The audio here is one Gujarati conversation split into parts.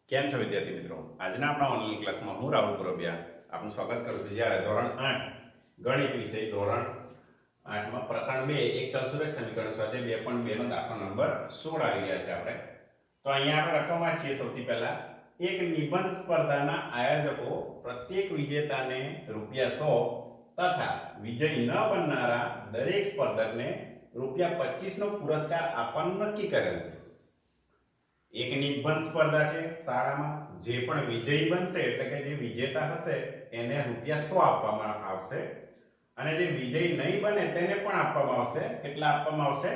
કેમ છો વિદ્યાર્થી મિત્રો? આજના આપણા ઓનલાઈન ક્લાસમાં હું રાહુલ પુરબિયા આપનું સ્વાગત કરું છું. જ્યારે ધોરણ 8 ગણિત વિષય ધોરણ 8માં પ્રકરણ 2 એક ચલસુરજ સમીકરણ સાથે 2.2 નો દાખલો નંબર 16 આવી ગયા છે આપણે. તો અહીંયા આપણે રકમ વાંચીએ. સૌથી પહેલા એક નિબંધ સ્પર્ધાના આયોજકો પ્રત્યેક વિજેતાને ₹100 તથા વિજય ન બનનારા દરેક સ્પર્ધકને ₹25 નો પુરસ્કાર આપવાનું નક્કી કરેલ છે. એક નિબંધ સ્પર્ધા છે શાળામાં. જે પણ વિજયી બનશે એટલે કે જે વિજેતા હશે એને ₹100 આપવામાં આવશે અને જે વિજયી નહીં બને તેને પણ આપવામાં આવશે. કેટલા આપવામાં આવશે?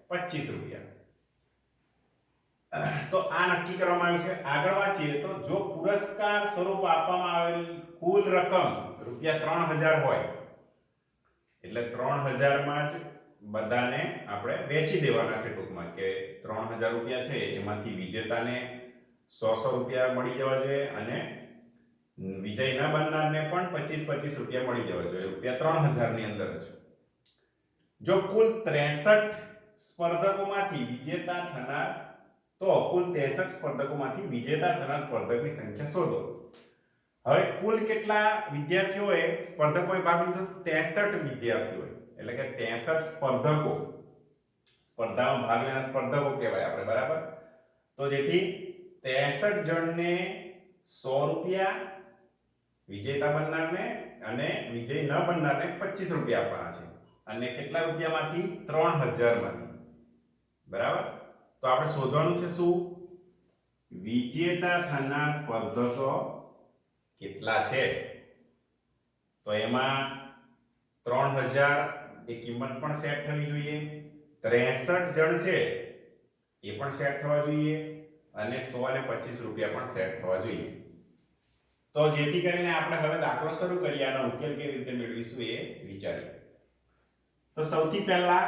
₹25. તો આ નક્કી કરવામાં આવ્યું છે. આગળ વાંચીએ તો જો પુરસ્કાર સ્વરૂપ આપવામાં આવેલ કુલ રકમ ₹3000 હોય એટલે 3000 માં જ બધાને આપણે વેચી દેવાના છે. ટૂંકમાં કે ₹3000 છે એમાંથી વિજેતાને ₹100 મળી જવા જોઈએ અને વિજય ન બનનારને પણ ₹25 મળી જવા જોઈએ. ₹3000 ની અંદર જ જો કુલ 63 સ્પર્ધકોમાંથી વિજેતા થનાર તો કુલ 63 સ્પર્ધકોમાંથી વિજેતા થનાર સ્પર્ધકની સંખ્યા શોધો. હવે કુલ કેટલા વિદ્યાર્થીઓએ સ્પર્ધકોએ ભાગ લીધો? 63 વિદ્યાર્થીઓએ. એટલે કે 63 સ્પર્ધકો, સ્પર્ધામાં ભાગ લેનાર સ્પર્ધકો કહેવાય આપણે, બરાબર? તો જેથી 63 જણને ₹100 વિજેતા બનનારને અને વિજય ન બનનારને ₹25 આપવાના છે. અને કેટલા રૂપિયામાંથી? 3000 માંથી, બરાબર? તો આપણે શોધવાનું છે શું? વિજેતા થનાર સ્પર્ધકો કેટલા છે. તો એમાં 3000 એ કિંમત પણ સેટ થવી જોઈએ, 63 જણ છે એ પણ સેટ થવા જોઈએ અને 100 અને ₹25 પણ સેટ થવા જોઈએ. તો જેથી કરીને આપણે હવે દાખલો શરૂ કરીએ. આનો ઉકેલ કેવી રીતે મેળવીશું એ વિચારીએ. તો સૌથી પહેલા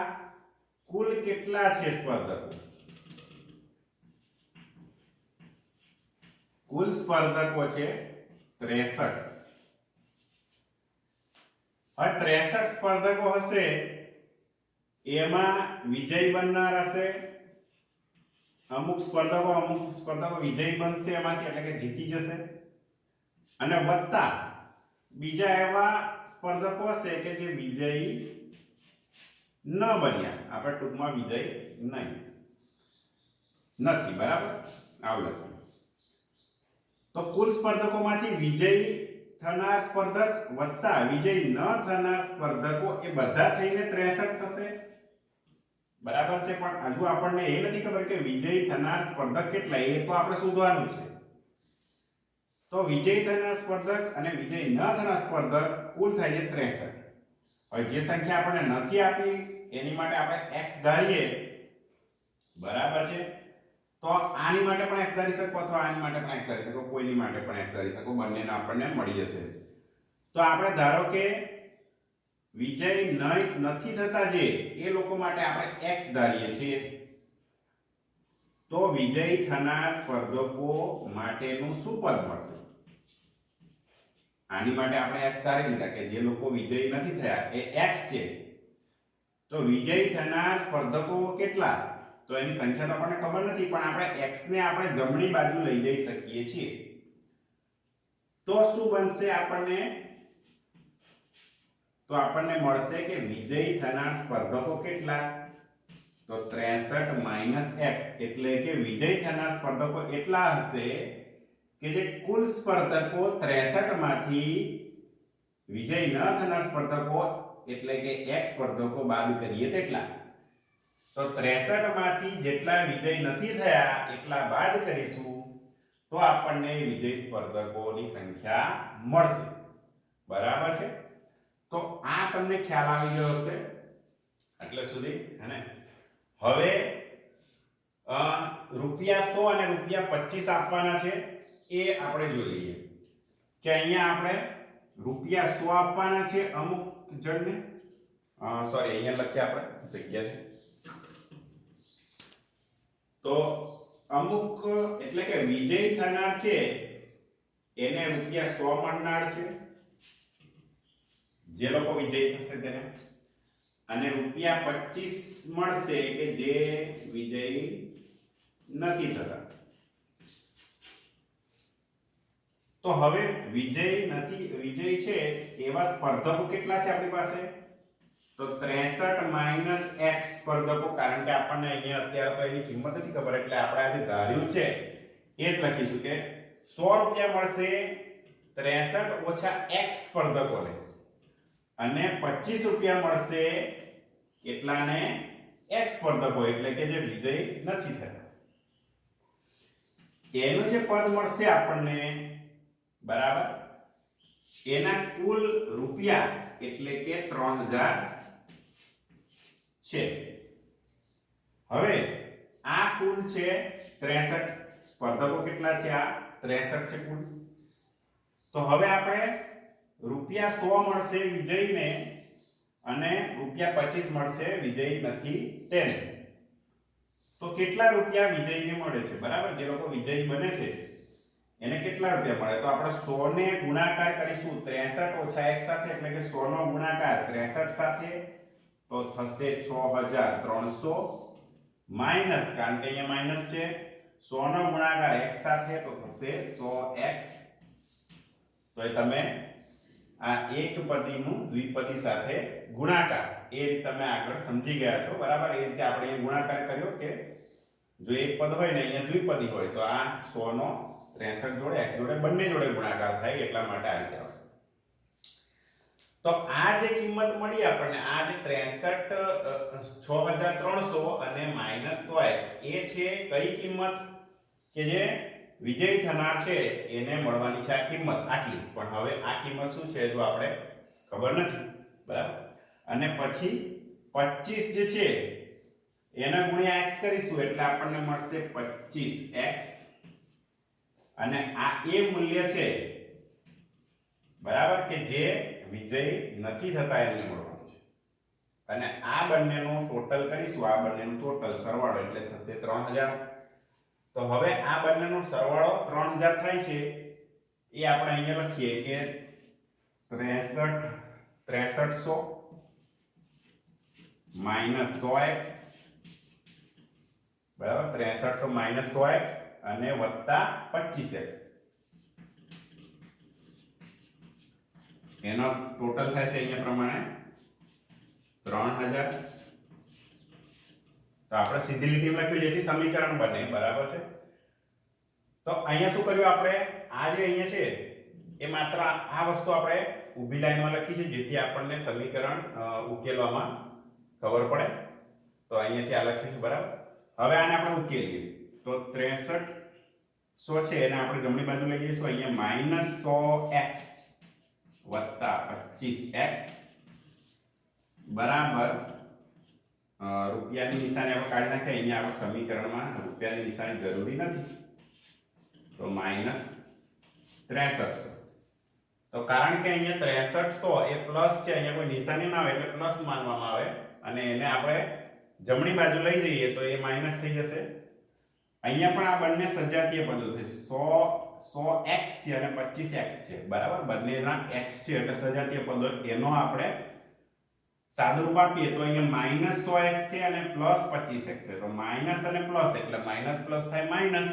કુલ કેટલા છે સ્પર્ધકો? કુલ સ્પર્ધકો છે 63. હવે 63 સ્પર્ધકો હશે એમાં વિજય બનનાર હશે અમુક સ્પર્ધકો વિજયી બનશે એમાંથી, એટલે કે જીતી જશે. અને વત્તા બીજા એવા સ્પર્ધકો હશે કે જે વિજયી ન બન્યા. આપણે ટૂંકમાં વિજય નથી, બરાબર? આવું લખ્યું. તો કુલ સ્પર્ધકોમાંથી વિજયી થનાર સ્પર્ધક વત્તા વિજય ન થનાર સ્પર્ધકો એ બધા થઈને 63 થશે, બરાબર છે? પણ હજુ આપણને એ નથી ખબર કે વિજયી થનાર સ્પર્ધક કેટલા, એ તો આપણે શોધવાનું છે. તો વિજયી થનાર સ્પર્ધક અને વિજય ન થનાર સ્પર્ધક કુલ થાય છે 63. હવે જે સંખ્યા આપણને નથી આપી એની માટે આપણે x ધારીએ, બરાબર છે? તો આની માટે પણ x ધારી શકો અથવા આની માટે પણ x ધારી શકો, કોઈની માટે પણ x ધારી શકો, બંનેને આપણને મળી જશે. તો આપણે ધારો કે વિજય નથી થતા જે એ લોકો માટે આપણે x ધારીએ છીએ. તો વિજયી થનાર સ્પર્ધકો માટેનું શું પદ મળશે? આની માટે આપણે x ધારી લીધા કે જે લોકો વિજયી નથી થયા એ x છે. તો વિજયી થનાર સ્પર્ધકો કેટલા? તો એની સંખ્યા તો આપણને ખબર નથી, પણ આપણે x ને આપણે જમણી બાજુ લઈ જઈ શકીએ છીએ. તો શું બનશે આપણને? તો આપણને મળશે કે વિજયી થનાર સ્પર્ધકો કેટલા? તો 63 - x એટલે કે વિજયી થનાર સ્પર્ધકો એટલા હશે કે જે કુલ સ્પર્ધકો 63 માંથી વિજય ન થનાર સ્પર્ધકો એટલે કે x સ્પર્ધકો બાદ કરીએ તેટલા. તો 63 માંથી જેટલા વિજય નથી થયા એટલા બાદ કરીશું તો આપણને વિજયી સ્પર્ધકોની સંખ્યા મળશે, બરાબર છે? તો આ તમને ખ્યાલ આવી ગયો હશે એટલે સુધી, હે ને? હવે ₹100 અને ₹25 આપવાના છે એ આપણે જોઈ લઈએ કે અહીંયા આપણે ₹100 આપવાના છે અમુક જણને. સોરી, અહીંયા લખ્યા આપણે જગ્યા છે. તો અમુક એટલે કે વિજય થનાર છે એને ₹100 મળનાર છે, જે લોકો વિજયી થશે તેને. અને ₹25 મળશે કે જે વિજયી નથી થતા. તો હવે વિજય છે એવા સ્પર્ધકો કેટલા છે આપણી પાસે? તો 63 - x સ્પર્ધકો, કારણ કે આપણને અહીંયા અત્યારે તો એની કિંમત નથી ખબર એટલે આપણે આજે ધાર્યું છે એ જ લખીશું કે 100 રૂપિયા મળશે 63 - x સ્પર્ધકોને અને 25 રૂપિયા મળશે કેટલાને? x સ્પર્ધકો, એટલે કે જે વિજય નથી થતા. એનું જે પદ મળશે આપણને, બરાબર, એના કુલ રૂપિયા એટલે કે 3000 છે. હવે આ કુલ છે 63, સ્પર્ધકો કેટલા છે? આ 63 છે કુલ. તો હવે આપણે રૂપિયા 100 મળશે વિજયને અને રૂપિયા 25 મળશે વિજય નથી તેને. તો કેટલા રૂપિયા વિજયને મળે છે? બરાબર, જે લોકો વિજય બને છે એને કેટલા રૂપિયા મળે? તો આપણે 100 ને ગુણાકાર કરીશું 63 - x સાથે, એટલે કે 100 નો ગુણાકાર 63 સાથે તો થશે 6300 માઈનસ, કારણ કે અહીંયા માઈનસ છે, 100 નો ગુણાકાર x સાથે તો થશે 100x. તો એ તમે આ એકપદીનું દ્વિપદી સાથે ગુણાકાર એ રીતે તમે આગળ સમજી ગયા છો, બરાબર. એ રીતે આપણે અહીંયા ગુણાકાર કર્યો કે જો એક પદ હોય ને અહીંયા દ્વિપદી હોય તો આ 100 નો 63 જોડે x જોડે બંને જોડે ગુણાકાર થાય, એટલા માટે આ રીતે આવશે. તો આ જે કિંમત મળી આપણને, આ જે 6300 અને -100x એ છે કઈ કિંમત? કે જે વિજય થનાર છે એને મળવાની છે આ કિંમત આટલી. પણ હવે આ કિંમત શું છે જો આપણે ખબર નથી, બરાબર. અને પછી 25 જે છે એના ગુણ્યા x કરીશું એટલે આપણને મળશે 25x અને આ એ મૂલ્ય છે, બરાબર, કે જે વિજય નથી થતા એમને મળવાનું છે. અને આ બંનેનું ટોટલ કરીશું, આ બંનેનું ટોટલ સરવાળો એટલે થશે 3000. તો હવે આ બંનેનો સરવાળો 3000 થાય છે એ આપણે અહીંયા લખીએ કે 6300 - 100x, બરાબર, 6300 - 100x અને વત્તા 25x, એનો ટોટલ થાય છે અહીંયા પ્રમાણે 3000. તો આપણે સીધી લીટીમાં લખ્યું જેથી સમીકરણ બને, બરાબર છે. તો અહીંયા શું કર્યું આપણે? આ જે અહીંયા છે એ માત્ર આ વસ્તુ આપણે ઊભી લાઈનમાં લખી છે જેથી આપણને સમીકરણ ઉકેલવામાં ખબર પડે. તો અહીંયાથી આ લખ્યું, બરાબર. હવે આને આપણે ઉકેલીએ તો 6300 છે એને આપણે જમણી બાજુ લઈ જઈશું, અહીંયા -100x વત્તા 25x બરાબર રૂપિયાની નિશાની આપણે કાઢી નાખીએ. અહીંયા આપણે સમીકરણમાં રૂપિયાની નિશાની જરૂરી નથી, તો -6300. તો કારણ કે અહીંયા 6300 એ પ્લસ છે, અહીંયા કોઈ નિશાની ના આવે એટલે પ્લસ માનવામાં આવે અને એને આપણે જમણી બાજુ લઈ જઈએ તો એ માઈનસ થઈ જશે. અહીંયા પણ આ બંને સજાતીય પદો છે, 100x છે અને 25x છે, બરાબર. બંનેના x છે એટલે સજાતીય પદો, એનો આપણે સાદુરૂપ આપીએ તો અહીંયા -100x છે અને +25x છે. તો માઈનસ અને પ્લસ એટલે માઈનસ પ્લસ થાય માઈનસ,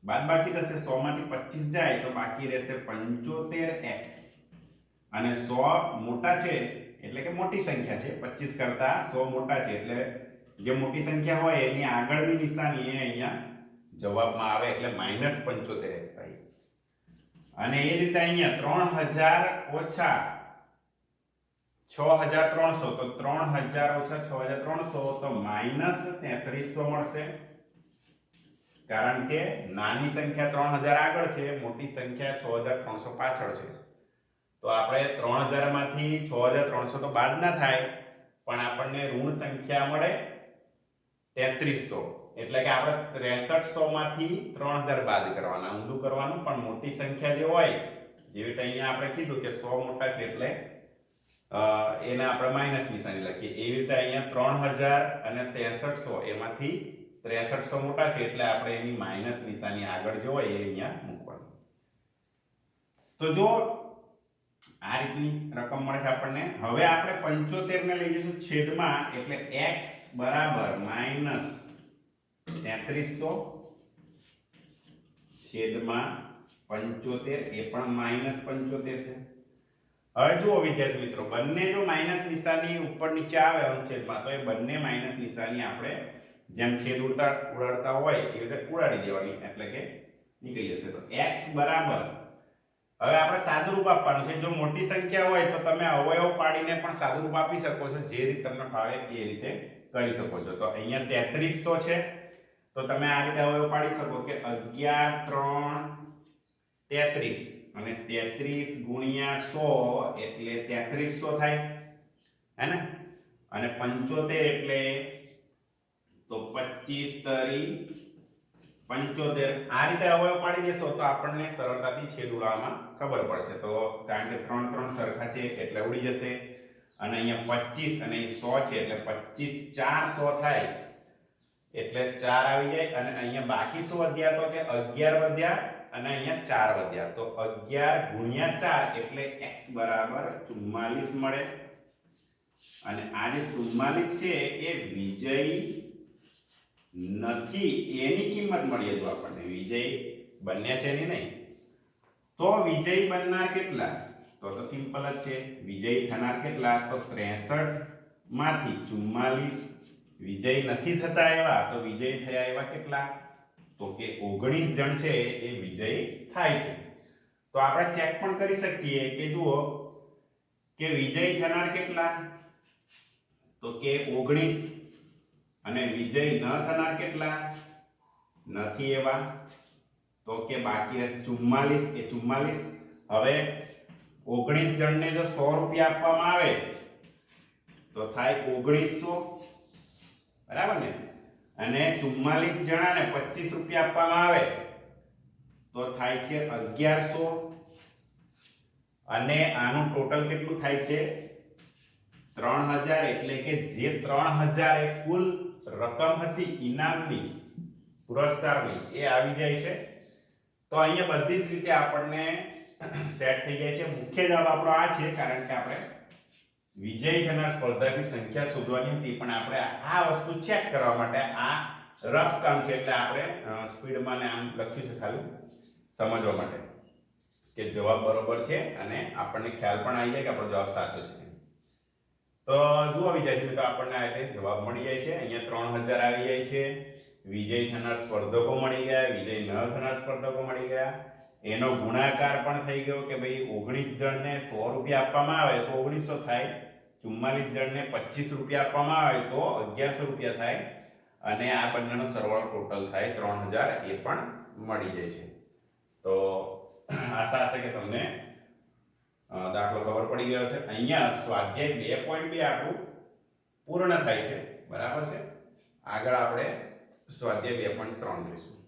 બાદબાકી થશે 100 માંથી 25 જાય તો બાકી રહેશે 75x અને 100 મોટા છે એટલે કે મોટી સંખ્યા છે, 25 કરતા 100 મોટા છે એટલે જે મોટી સંખ્યા હોય એની આગળની નિશાની એ અહીંયા જવાબમાં આવે એટલે -75x થાય. અને એ રીતે અહીંયા 3000 ઓછા 6300, તો 3000 ઓછા 6300 તો -3300 મળશે, કારણ કે નાની સંખ્યા 3000 આગળ છે, મોટી સંખ્યા 6300 પાછળ છે. તો આપણે 3000 માંથી 6300 તો બાદ ના થાય પણ આપણને ઋણ સંખ્યા મળે 3300, એટલે કે આપણે 6300 માંથી 3000 બાદ કરવાના, ઊંધું કરવાનું. પણ મોટી સંખ્યા જે હોય, જેવી રીતે અહીંયા આપણે કીધું કે 100 મોટા છે એટલે એને આપણે માઈનસ નિશાની લખીએ, એવી રીતે અહીંયા 3000 અને 6300 એમાંથી 6300 મોટા છે એટલે આપણે એની માઈનસ નિશાની આગળ જે હોય એ અહીંયા મૂકવાની. તો જો આ રીતની રકમ મળે છે આપણને. હવે આપણે 75 ને લઈ જઈશું છેદમાં, એટલે x બરાબર -3300 છેદમાં 75 એ પણ -75 છે. હવે જુઓ વિદ્યાર્થી મિત્રો, બંને જો માઇનસ નિશાની ઉપર નીચે આવે અંશછેદમાં, તો એ બંને માઇનસ નિશાની આપણે જેમ છેદ ઉડાડતા હોય એ રીતે ઉડાડી દેવાની, એટલે કે નીકળી જશે. તો x બરાબર, હવે આપણે સાદુરૂપ આપવાનું છે. જો મોટી સંખ્યા હોય તો તમે અવયવ પાડીને પણ સાદુરૂપ આપી શકો છો, જે રીતે તમને ફાવે એ રીતે કરી શકો છો. તો અહીંયા 3300 છે, તો તમે આ રીતે અવયવ પાડી શકો કે 11 3 33, અને 33 ગુણ્યા 100 એટલે 3300 થાય, હે ને? અને 75 એટલે તો 25 તરી 75. આ રીતે અવયવ પાડી દેશો તો આપણને સરળતાથી છેદ ઉડાવવામાં ખબર પડશે. તો કારણ કે 3 3 સરખા છે એટલે ઉડી જશે, અને અહીંયા 25 અને 100 છે એટલે 25 4 100 થાય એટલે 4 આવી જાય, અને અહીંયા બાકી શું વધ્યા? તો કે 11 વધ્યા, અને અહીંયા 4 વધ્યા. તો 11 ગુણ્યા 4 એટલે x બરાબર 44 મળે. અને આ જે 44 છે એ વિજયી નથી એની કિંમત મળી. જો આપણને વિજયી બન્યા છે નહીં, તો વિજયી બનનાર કેટલા? તો સિમ્પલ જ છે. વિજયી થનાર કેટલા? તો 63 માંથી 44 વિજયી નથી થતા એવા, તો વિજયી થયા એવા કેટલા? તો કે 19 જણ છે એ વિજયી થાય છે. તો આપણે ચેક પણ કરી શકીએ કે જુઓ કે વિજયી થનાર કેટલા? તો કે 19, અને વિજયી ન થનાર કેટલા? નથી એવા, તો કે બાકી રહેશે 44. એ 44 હવે 19 જણને જો 100 રૂપિયા આપવામાં આવે તો થાય 1900, બરાબર ને? અને 44 જણાને 25 રૂપિયા આપવામાં આવે તો થાય છે 1100, અને આનું ટોટલ કેટલું થાય છે? 3000. એટલે કે જે 3000 એ કુલ રકમ હતી ઇનામની, પુરસ્કારની, એ આવી જાય છે. તો અહીંયા બધી જ રીતે આપણને સેટ થઈ જાય છે. મુખ્ય જવાબ આપણો આ છે, કારણ કે આપણે વિજયી થનાર સ્પર્ધકની સંખ્યા શોધવાની હતી, પણ આપણે આ વસ્તુ ચેક કરવા માટે આ રફ કામ છે, એટલે આપણે સ્પીડમાં ને આમ લખ્યું છે ખાલી સમજવા માટે કે જવાબ બરોબર છે, અને આપણને ખ્યાલ પણ આવી જાય કે આપણો જવાબ સાચો છે. તો જુઓ વિદ્યાર્થી મિત્રો, આપણને આ રીતે જવાબ મળી જાય છે. અહીંયા 3000 આવી જાય છે. વિજયી થનાર સ્પર્ધકો મળી ગયા, વિજયી ન થનાર સ્પર્ધકો મળી ગયા. એનો ગુણાકાર પણ થઈ ગયો કે ભાઈ 19 જણને 100 રૂપિયા આપવામાં આવે તો 1900 થાય, 44 જણને 25 રૂપિયા આપવામાં આવે તો 1100 રૂપિયા થાય, અને આ બંનેનો સરવાળો ટોટલ થાય 3000, એ પણ મળી જાય છે. તો આશા છે કે તમને દાખલો ખબર પડી ગયો છે. અહીંયા સ્વાધ્યાય 2.2 આપણું પૂર્ણ થાય છે, બરાબર છે. આગળ આપણે સ્વાધ્યાય 2.3 જોઈશું.